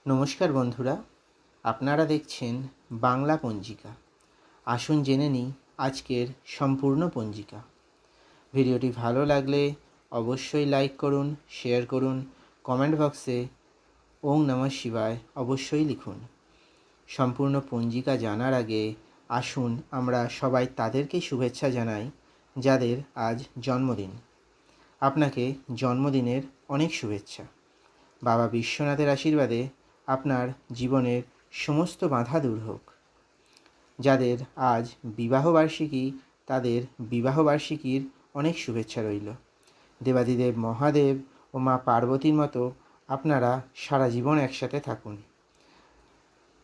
নমস্কার বন্ধুরা, আপনারা দেখছেন বাংলা পঞ্জিকা। আসুন জেনে নিই আজকের সম্পূর্ণ পঞ্জিকা। ভিডিওটি ভালো লাগলে অবশ্যই লাইক করুন, শেয়ার করুন, কমেন্ট বক্সে ওং নমঃ শিবায় অবশ্যই লিখুন। সম্পূর্ণ পঞ্জিকা জানার আগে আসুন আমরা সবাই তাদেরকে শুভেচ্ছা জানাই যাদের আজ জন্মদিন। আপনাকে জন্মদিনের অনেক শুভেচ্ছা। বাবা বিশ্বনাথের আশীর্বাদে আপনার জীবনের সমস্ত বাধা দূর হোক। যাদের আজ বিবাহবার্ষিকী তাদের বিবাহবার্ষিকীর অনেক শুভেচ্ছা রইল। দেবাদিদেব মহাদেব ও মা পার্বতীর মতো আপনারা সারা জীবন একসাথে থাকুন।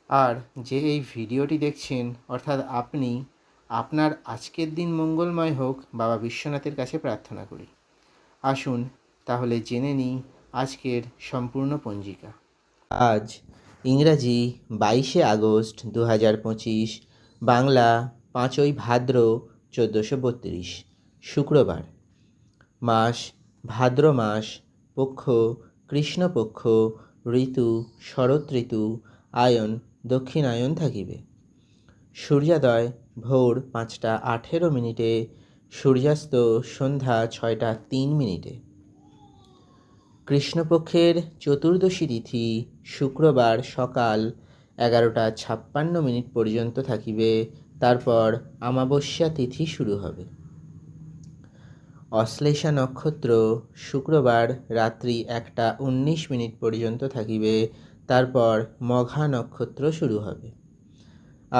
আর যে এই ভিডিওটি দেখছেন অর্থাৎ আপনি, আপনার আজকের দিন মঙ্গলময় হোক বাবা বিশ্বনাথের কাছে প্রার্থনা করি। আসুন তাহলে জেনে নিই আজকের সম্পূর্ণ পঞ্জিকা। আজ ইংরাজি 22শে আগস্ট 2025, বাংলা 5ই ভাদ্র 1432, শুক্রবার। মাস ভাদ্র মাস, পক্ষ কৃষ্ণপক্ষ, ঋতু শরৎ ঋতু, আয়ন দক্ষিণায়ন থাকিবে। সূর্যোদয় ভোর 5টা 18 মিনিটে, সূর্যাস্ত সন্ধ্যা 6টা 3 মিনিটে। কৃষ্ণপক্ষের চতুর্দশী তিথি শুক্রবার সকাল 11টা 56 মিনিট পর্যন্ত থাকিবে, তারপর অমাবস্যা তিথি শুরু হবে। অশ্লেষা নক্ষত্র শুক্রবার রাত্রি 1টা 19 মিনিট পর্যন্ত থাকিবে, তারপর মঘা নক্ষত্র শুরু হবে।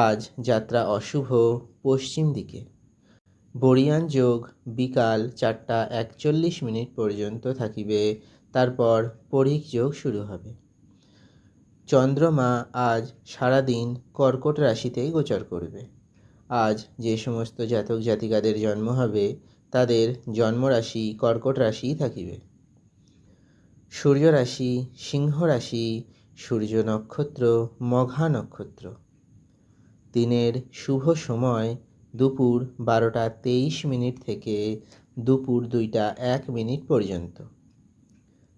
আজ যাত্রা অশুভ পশ্চিম দিকে। বরিয়ান যোগ বিকাল 4টা 41 মিনিট পর্যন্ত থাকিবে, তারপর পরিক যোগ শুরু হবে। চন্দ্রমা আজ সারাদিন কর্কট রাশিতেই গোচর করবে। আজ যে সমস্ত জাতক জাতিকাদের জন্ম হবে তাদের জন্মরাশি কর্কট রাশিই থাকিবে। সূর্য রাশি সিংহ রাশি, সূর্য নক্ষত্র মঘা নক্ষত্র। দিনের শুভ সময় দুপুর 12টা 23 মিনিট থেকে দুপুর 2টা 1 মিনিট পর্যন্ত।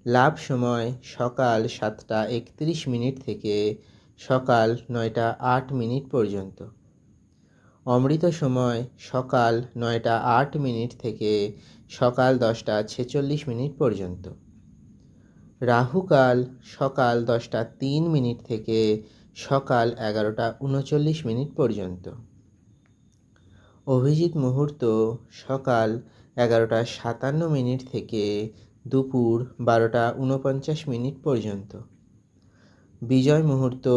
লাভ সময় সকাল 7টা 31 মিনিট থেকে সকাল 9টা 8 মিনিট পর্যন্ত। অমৃত সময় সকাল 9টা 8 মিনিট থেকে সকাল 10টা 46 মিনিট পর্যন্ত। রাহুকাল সকাল 10টা 3 মিনিট থেকে সকাল 11টা 39 মিনিট পর্যন্ত। অভিজিৎ মুহূর্ত সকাল 11টা 57 মিনিট থেকে দুপুর 12টা 49 মিনিট পর্যন্ত। বিজয় মুহূর্ত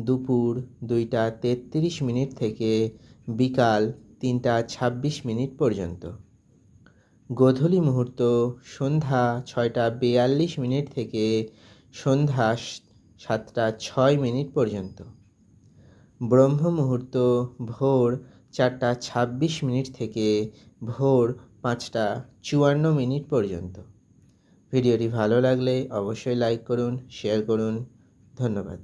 দুপুর 2টা 33 মিনিট থেকে বিকাল 3টা 26 মিনিট পর্যন্ত। গোধূলি মুহূর্ত সন্ধ্যা 6টা 42 মিনিট থেকে সন্ধ্যা 7টা 6 মিনিট পর্যন্ত। ব্রহ্ম মুহূর্ত ভোর 4টা 26 মিনিট থেকে ভোর 5টা 54 মিনিট পর্যন্ত। ভিডিওটি ভালো লাগলে অবশ্যই লাইক করুন, শেয়ার করুন। ধন্যবাদ।